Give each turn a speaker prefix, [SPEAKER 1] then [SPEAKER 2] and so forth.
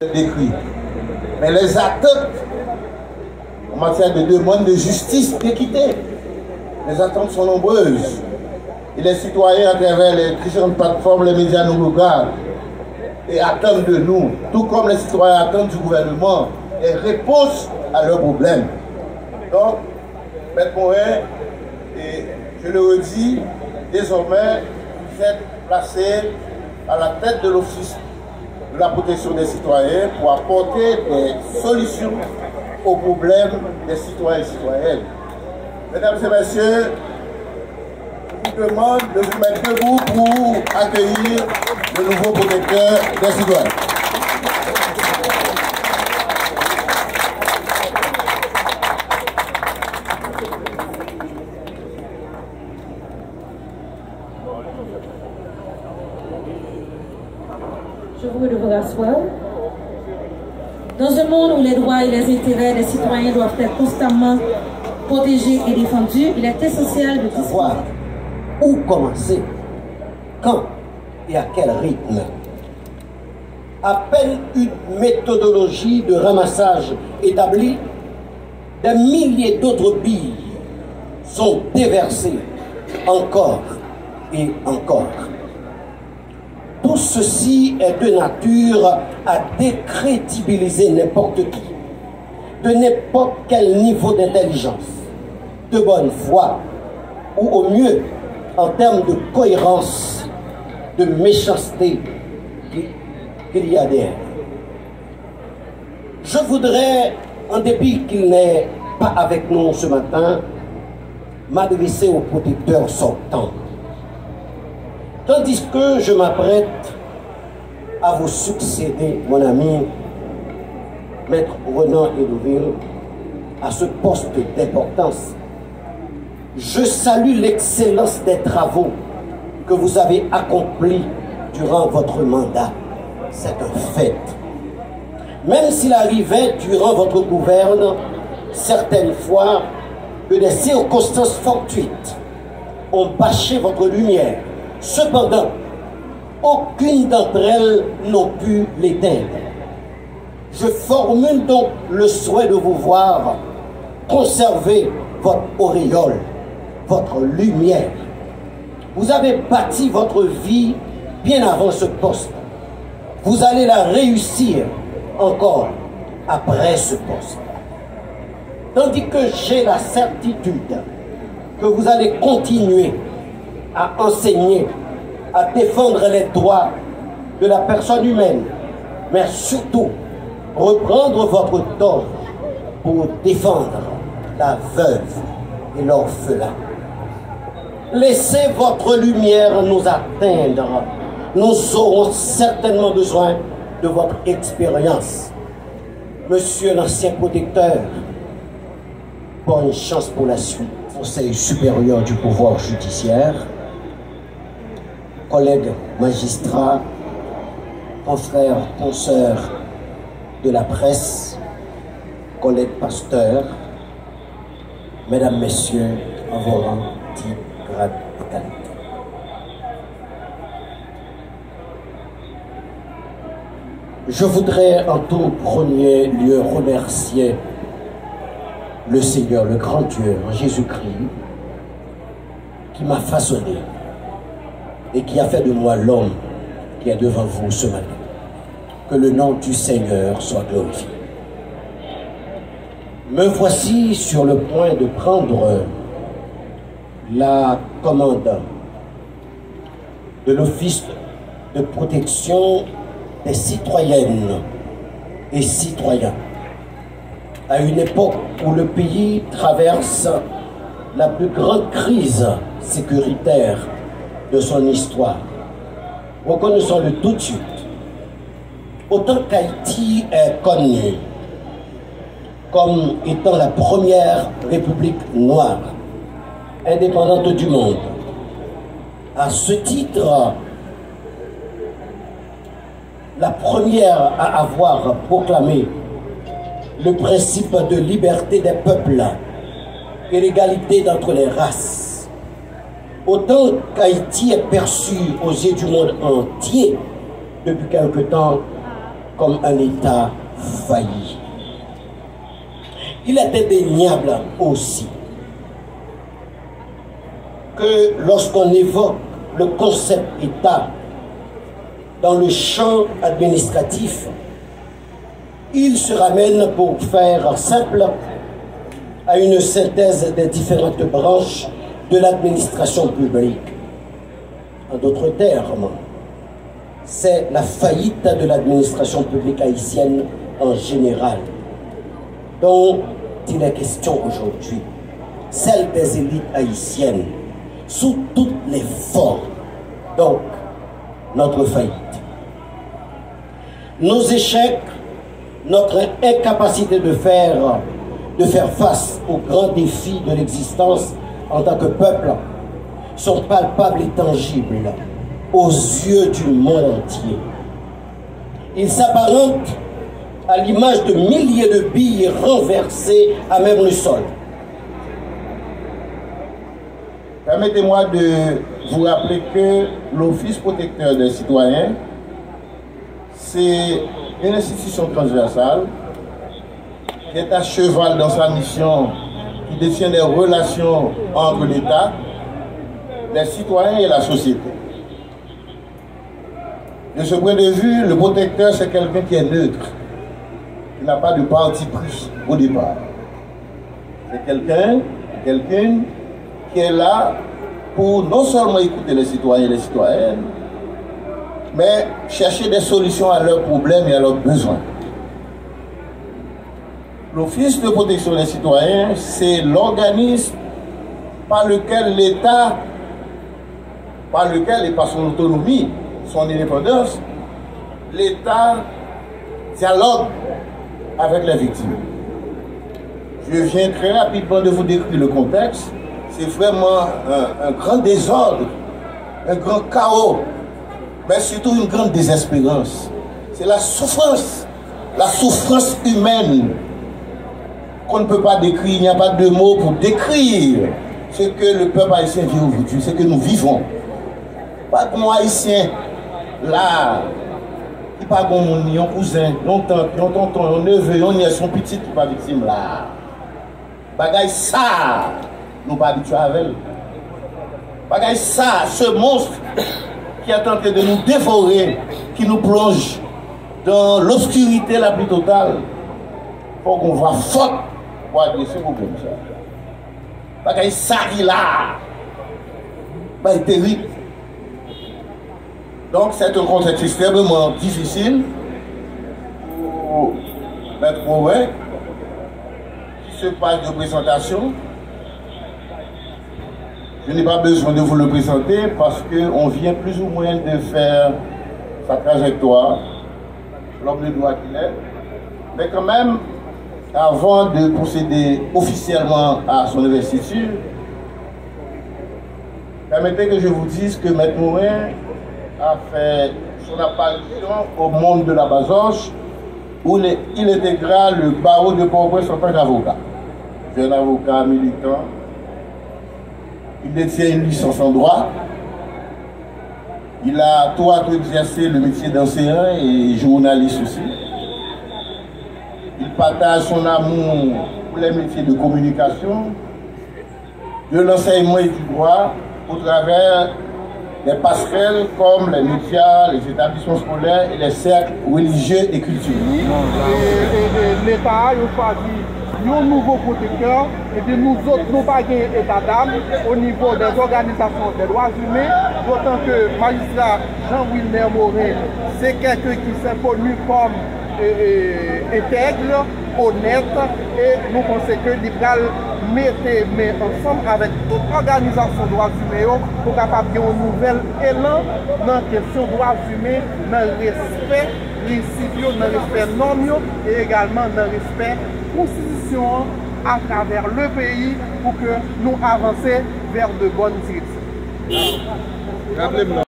[SPEAKER 1] décrit. Mais les attentes en matière de demande de justice, d'équité, les attentes sont nombreuses. Et les citoyens, à travers les différentes plateformes, les médias nous regardent et attendent de nous, tout comme les citoyens attendent du gouvernement, des réponses à leurs problèmes. Donc, Maître Morin, et je le redis, désormais, vous êtes placé à la tête de l'Office de la protection des citoyens pour apporter des solutions aux problèmes des citoyens et citoyennes. Mesdames et messieurs, je vous demande de vous mettre debout pour accueillir le nouveau protecteur des citoyens.
[SPEAKER 2] Je vous prie de vous rasseoir. Dans un monde où les droits et les intérêts des citoyens doivent être constamment protégés et défendus, il est essentiel de
[SPEAKER 3] savoir où commencer, quand et à quel rythme. À peine une méthodologie de ramassage établie, des milliers d'autres billes sont déversées encore et encore. Tout ceci est de nature à décrédibiliser n'importe qui, de n'importe quel niveau d'intelligence, de bonne foi, ou au mieux, en termes de cohérence, de méchanceté qu'il y a derrière. Je voudrais, en dépit qu'il n'est pas avec nous ce matin, m'adresser au protecteur sortant. Tandis que je m'apprête à vous succéder, mon ami, Maître Renan Hédouville, à ce poste d'importance, je salue l'excellence des travaux que vous avez accomplis durant votre mandat. C'est un fait. Même s'il arrivait durant votre gouverne, certaines fois, que des circonstances fortuites ont bâché votre lumière. Cependant, aucune d'entre elles n'ont pu l'éteindre. Je formule donc le souhait de vous voir conserver votre auréole, votre lumière. Vous avez bâti votre vie bien avant ce poste. Vous allez la réussir encore après ce poste. Tandis que j'ai la certitude que vous allez continuer à enseigner, à défendre les droits de la personne humaine, mais surtout reprendre votre torche pour défendre la veuve et l'orphelin. Laissez votre lumière nous atteindre. Nous aurons certainement besoin de votre expérience. Monsieur l'ancien protecteur, bonne chance pour la suite. Conseil supérieur du pouvoir judiciaire, collègues magistrats, confrères, consoeurs de la presse, collègues pasteurs, mesdames, messieurs, en vos rangs, titres, grades et qualités. Je voudrais en tout premier lieu remercier le Seigneur, le grand Dieu, Jésus-Christ, qui m'a façonné et qui a fait de moi l'homme qui est devant vous ce matin. Que le nom du Seigneur soit glorifié. Me voici sur le point de prendre la commande de l'Office de protection des citoyennes et citoyens, à une époque où le pays traverse la plus grande crise sécuritaire de son histoire. Reconnaissons-le tout de suite. Autant qu'Haïti est connu comme étant la première république noire, indépendante du monde, à ce titre, la première à avoir proclamé le principe de liberté des peuples et l'égalité d'entre les races. Autant qu'Haïti est perçu aux yeux du monde entier depuis quelque temps comme un État failli. Il est indéniable aussi que lorsqu'on évoque le concept État dans le champ administratif, il se ramène, pour faire simple, à une synthèse des différentes branches de l'administration publique. En d'autres termes, c'est la faillite de l'administration publique haïtienne en général, dont il est question aujourd'hui, celle des élites haïtiennes, sous toutes les formes. Donc, notre faillite. Nos échecs, notre incapacité de faire face aux grands défis de l'existence en tant que peuple sont palpables et tangibles aux yeux du monde entier. Ils s'apparentent à l'image de milliers de billes renversées à même le sol.
[SPEAKER 1] Permettez-moi de vous rappeler que l'Office protecteur des citoyens, c'est une institution transversale qui est à cheval dans sa mission, qui détient des relations entre l'État, les citoyens et la société. De ce point de vue, le protecteur, c'est quelqu'un qui est neutre, qui n'a pas de parti pris au départ. C'est quelqu'un qui est là pour non seulement écouter les citoyens et les citoyennes, mais chercher des solutions à leurs problèmes et à leurs besoins. L'Office de protection des citoyens, c'est l'organisme par lequel l'État, et par son autonomie, son indépendance, l'État dialogue avec les victimes. Je viens très rapidement de vous décrire le contexte. C'est vraiment un grand désordre, un grand chaos, mais surtout une grande désespérance. C'est la souffrance humaine qu'on ne peut pas décrire. Il n'y a pas de mots pour décrire ce que le peuple haïtien vit aujourd'hui, ce que nous vivons. Pas de moi haïtien, là, il pas bon mon cousin, non tante, non tonton, non neveu, non nièce, son petit qui pas victime là. Bagay ça, nous pas habitués avec. Bagay ça, ce monstre qui a tenté de nous dévorer, qui nous plonge dans l'obscurité la plus totale. Faut qu'on voit faute pour adresser ce problème ça. Bagay ça qui là, bagay terrible. Donc c'est un contexte extrêmement difficile pour Maître Mouret, qui se passe de présentation. Je n'ai pas besoin de vous le présenter parce qu'on vient plus ou moins de faire sa trajectoire, l'homme de droit qu'il est. Mais quand même, avant de procéder officiellement à son investiture, permettez que je vous dise que Maître Mouret a fait son apparition au monde de la Bazoche, où il intégra le barreau de Port-au-Prince en tant qu'avocat. Jeune avocat militant. Il détient une licence en droit. Il a tout exercé le métier d'enseignant et journaliste aussi. Il partage son amour pour les métiers de communication, de l'enseignement et du droit au travers des passerelles comme les médias, les établissements scolaires et les cercles religieux et culturels.
[SPEAKER 4] L'État a choisi un nouveau protecteur et de nous autres, nous pas état d'âme au niveau des organisations des droits humains, d'autant que le magistrat Jean-Wilner Morin, c'est quelqu'un qui s'est connu comme intègre, honnête, et nous pensons que l'Ibral mettez ensemble avec toute organisation de droits humains pour capable de un nouvel élan dans la question des droits humains, dans le respect principaux, dans le respect normes et également dans le respect constitution à travers le pays pour que nous avancions vers de bonnes directions.